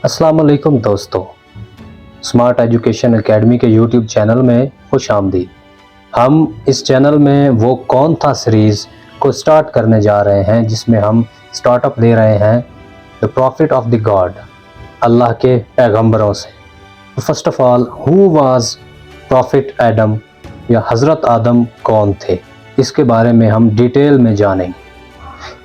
السلام علیکم دوستو، سمارٹ ایجوکیشن اکیڈمی کے یوٹیوب چینل میں خوش آمدید۔ ہم اس چینل میں وہ کون تھا سیریز کو سٹارٹ کرنے جا رہے ہیں جس میں ہم سٹارٹ اپ لے رہے ہیں The Prophet of the God، اللہ کے پیغمبروں سے۔ First of all, who was prophet Adam, یا حضرت آدم کون تھے، اس کے بارے میں ہم ڈیٹیل میں جانیں گے۔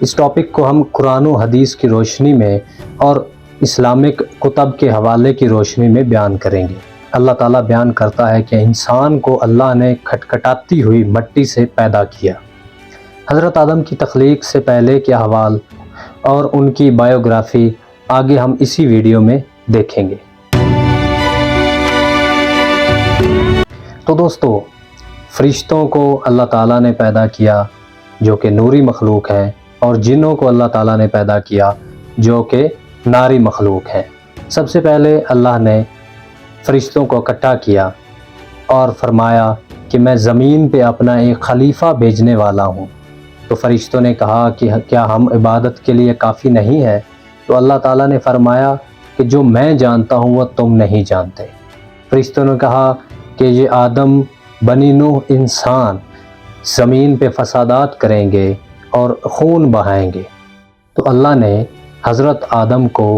اس ٹاپک کو ہم قرآن و حدیث کی روشنی میں اور اسلامک کتب کے حوالے کی روشنی میں بیان کریں گے۔ اللہ تعالیٰ بیان کرتا ہے کہ انسان کو اللہ نے کھٹکھٹاتی ہوئی مٹی سے پیدا کیا۔ حضرت آدم کی تخلیق سے پہلے کے احوال اور ان کی بائیوگرافی آگے ہم اسی ویڈیو میں دیکھیں گے۔ تو دوستو، فرشتوں کو اللہ تعالیٰ نے پیدا کیا جو کہ نوری مخلوق ہیں، اور جنوں کو اللہ تعالیٰ نے پیدا کیا جو کہ ناری مخلوق ہیں۔ سب سے پہلے اللہ نے فرشتوں کو اکٹھا کیا اور فرمایا کہ میں زمین پہ اپنا ایک خلیفہ بھیجنے والا ہوں۔ تو فرشتوں نے کہا کہ کیا ہم عبادت کے لیے کافی نہیں ہیں؟ تو اللہ تعالیٰ نے فرمایا کہ جو میں جانتا ہوں وہ تم نہیں جانتے۔ فرشتوں نے کہا کہ یہ آدم بنی نوح انسان زمین پہ فسادات کریں گے اور خون بہائیں گے۔ تو اللہ نے حضرت آدم کو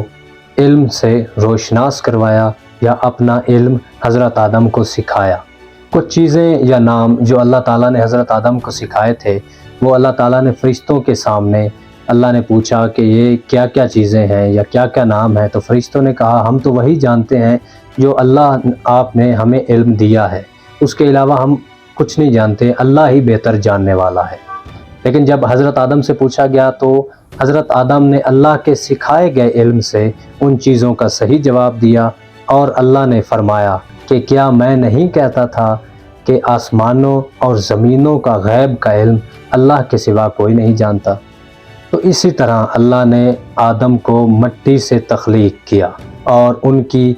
علم سے روشناس کروایا، یا اپنا علم حضرت آدم کو سکھایا۔ کچھ چیزیں یا نام جو اللہ تعالیٰ نے حضرت آدم کو سکھائے تھے، وہ اللہ تعالیٰ نے فرشتوں کے سامنے اللہ نے پوچھا کہ یہ کیا کیا چیزیں ہیں یا کیا کیا نام ہے۔ تو فرشتوں نے کہا ہم تو وہی جانتے ہیں جو اللہ آپ نے ہمیں علم دیا ہے، اس کے علاوہ ہم کچھ نہیں جانتے، اللہ ہی بہتر جاننے والا ہے۔ لیکن جب حضرت آدم سے پوچھا گیا تو حضرت آدم نے اللہ کے سکھائے گئے علم سے ان چیزوں کا صحیح جواب دیا، اور اللہ نے فرمایا کہ کیا میں نہیں کہتا تھا کہ آسمانوں اور زمینوں کا غیب کا علم اللہ کے سوا کوئی نہیں جانتا۔ تو اسی طرح اللہ نے آدم کو مٹی سے تخلیق کیا اور ان کی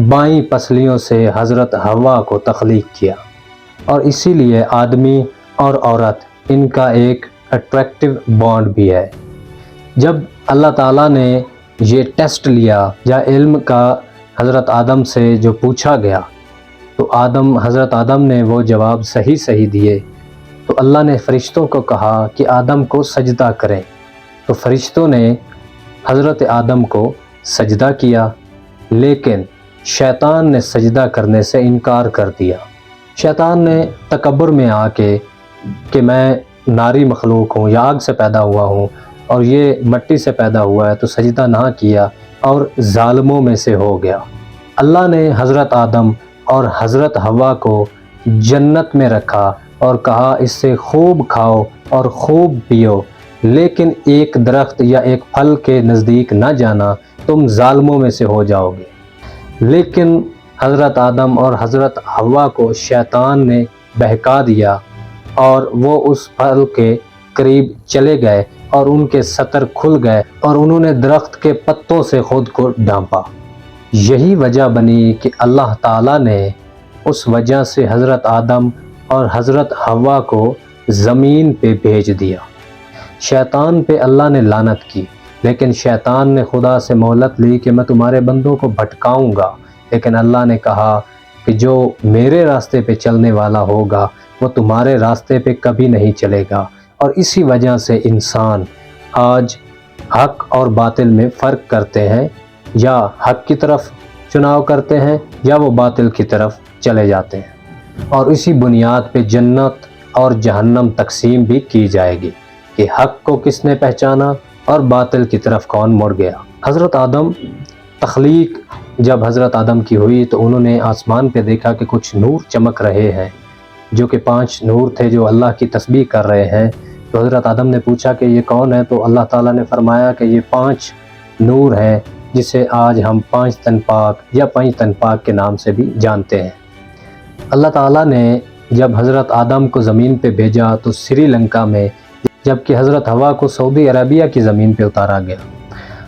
بائیں پسلیوں سے حضرت حوا کو تخلیق کیا، اور اسی لیے آدمی اور عورت ان کا ایک اٹریکٹیو بانڈ بھی ہے۔ جب اللہ تعالیٰ نے یہ ٹیسٹ لیا یا علم کا حضرت آدم سے جو پوچھا گیا، تو حضرت آدم نے وہ جواب صحیح دیے۔ تو اللہ نے فرشتوں کو کہا کہ آدم کو سجدہ کریں، تو فرشتوں نے حضرت آدم کو سجدہ کیا، لیکن شیطان نے سجدہ کرنے سے انکار کر دیا۔ شیطان نے تکبر میں آ کے کہ میں ناری مخلوق ہوں یا آگ سے پیدا ہوا ہوں اور یہ مٹی سے پیدا ہوا ہے، تو سجدہ نہ کیا اور ظالموں میں سے ہو گیا۔ اللہ نے حضرت آدم اور حضرت حوا کو جنت میں رکھا اور کہا اس سے خوب کھاؤ اور خوب پیو، لیکن ایک درخت یا ایک پھل کے نزدیک نہ جانا، تم ظالموں میں سے ہو جاؤ گے۔ لیکن حضرت آدم اور حضرت حوا کو شیطان نے بہکا دیا اور وہ اس پھل کے قریب چلے گئے اور ان کے سطر کھل گئے اور انہوں نے درخت کے پتوں سے خود کو ڈھانپا۔ یہی وجہ بنی کہ اللہ تعالیٰ نے اس وجہ سے حضرت آدم اور حضرت حوا کو زمین پہ بھیج دیا۔ شیطان پہ اللہ نے لعنت کی، لیکن شیطان نے خدا سے مہلت لی کہ میں تمہارے بندوں کو بھٹکاؤں گا، لیکن اللہ نے کہا کہ جو میرے راستے پہ چلنے والا ہوگا وہ تمہارے راستے پہ کبھی نہیں چلے گا۔ اور اسی وجہ سے انسان آج حق اور باطل میں فرق کرتے ہیں، یا حق کی طرف چناؤ کرتے ہیں یا وہ باطل کی طرف چلے جاتے ہیں، اور اسی بنیاد پہ جنت اور جہنم تقسیم بھی کی جائے گی کہ حق کو کس نے پہچانا اور باطل کی طرف کون مڑ گیا۔ حضرت آدم تخلیق جب حضرت آدم کی ہوئی تو انہوں نے آسمان پہ دیکھا کہ کچھ نور چمک رہے ہیں، جو کہ 5 نور تھے جو اللہ کی تسبیح کر رہے ہیں۔ تو حضرت آدم نے پوچھا کہ یہ کون ہے؟ تو اللہ تعالیٰ نے فرمایا کہ یہ 5 نور ہیں جسے آج ہم 5 تن پاک یا 5 تن پاک کے نام سے بھی جانتے ہیں۔ اللہ تعالیٰ نے جب حضرت آدم کو زمین پہ بھیجا تو سری لنکا میں، جبکہ حضرت حوا کو سعودی عربیہ کی زمین پہ اتارا گیا۔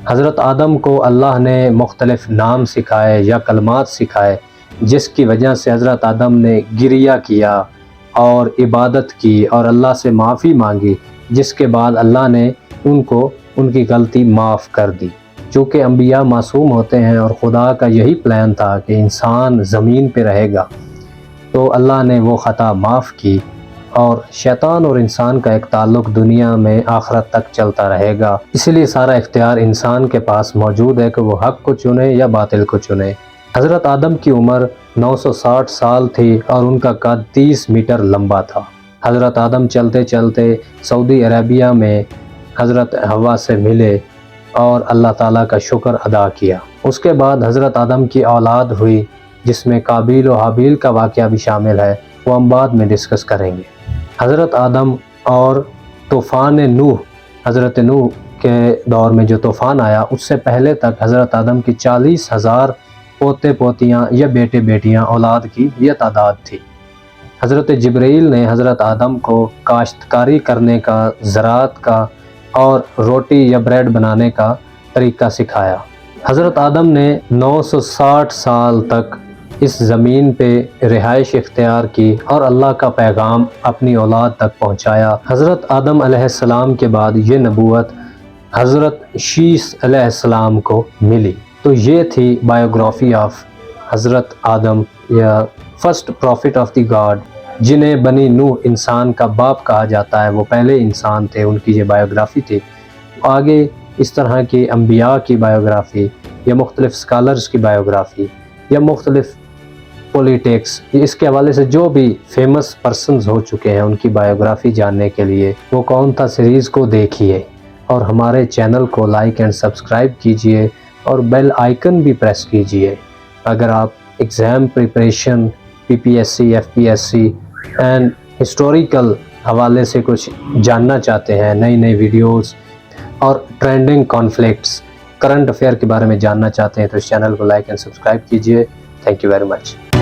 حضرت آدم کو اللہ نے مختلف نام سکھائے یا کلمات سکھائے، جس کی وجہ سے حضرت آدم نے گریہ کیا اور عبادت کی اور اللہ سے معافی مانگی، جس کے بعد اللہ نے ان کو ان کی غلطی معاف کر دی۔ چونکہ انبیاء معصوم ہوتے ہیں اور خدا کا یہی پلان تھا کہ انسان زمین پہ رہے گا، تو اللہ نے وہ خطا معاف کی، اور شیطان اور انسان کا ایک تعلق دنیا میں آخرت تک چلتا رہے گا۔ اسی لیے سارا اختیار انسان کے پاس موجود ہے کہ وہ حق کو چنے یا باطل کو چنے۔ حضرت آدم کی عمر 960 سال تھی اور ان کا قد 30 میٹر لمبا تھا۔ حضرت آدم چلتے چلتے سعودی عربیہ میں حضرت حوا سے ملے اور اللہ تعالیٰ کا شکر ادا کیا۔ اس کے بعد حضرت آدم کی اولاد ہوئی، جس میں قابیل و حابیل کا واقعہ بھی شامل ہے، وہ ہم بعد میں ڈسکس کریں گے۔ حضرت آدم اور طوفان نوح، حضرت نوح کے دور میں جو طوفان آیا، اس سے پہلے تک حضرت آدم کی 40,000 پوتے پوتیاں یا بیٹے بیٹیاں اولاد کی یہ تعداد تھی۔ حضرت جبرائیل نے حضرت آدم کو کاشتکاری کرنے کا، زراعت کا اور روٹی یا بریڈ بنانے کا طریقہ سکھایا۔ حضرت آدم نے 960 سال تک اس زمین پہ رہائش اختیار کی اور اللہ کا پیغام اپنی اولاد تک پہنچایا۔ حضرت آدم علیہ السلام کے بعد یہ نبوت حضرت شیس علیہ السلام کو ملی۔ تو یہ تھی بایوگرافی آف حضرت آدم یا first prophet of the God, جنہیں بنی نوح انسان کا باپ کہا جاتا ہے۔ وہ پہلے انسان تھے، ان کی یہ بایوگرافی تھی۔ آگے اس طرح کی انبیاء کی بایوگرافی یا مختلف سکالرز کی بایوگرافی یا مختلف پولیٹکس، اس کے حوالے سے جو بھی فیمس پرسنز ہو چکے ہیں ان کی بایوگرافی جاننے کے لیے وہ کون تھا سیریز کو دیکھیے، اور ہمارے چینل کو لائک اینڈ سبسکرائب کیجئے اور بیل آئیکن بھی پریس کیجئے۔ اگر آپ exam preparation, P P S C, F P S C and historical حوالے سے کچھ جاننا چاہتے ہیں، نئی نئی ویڈیوز اور ٹرینڈنگ کانفلکٹس، کرنٹ افیئر کے بارے میں جاننا چاہتے ہیں، تو اس چینل کو لائک اینڈ سبسکرائب کیجئے۔ Thank you very much.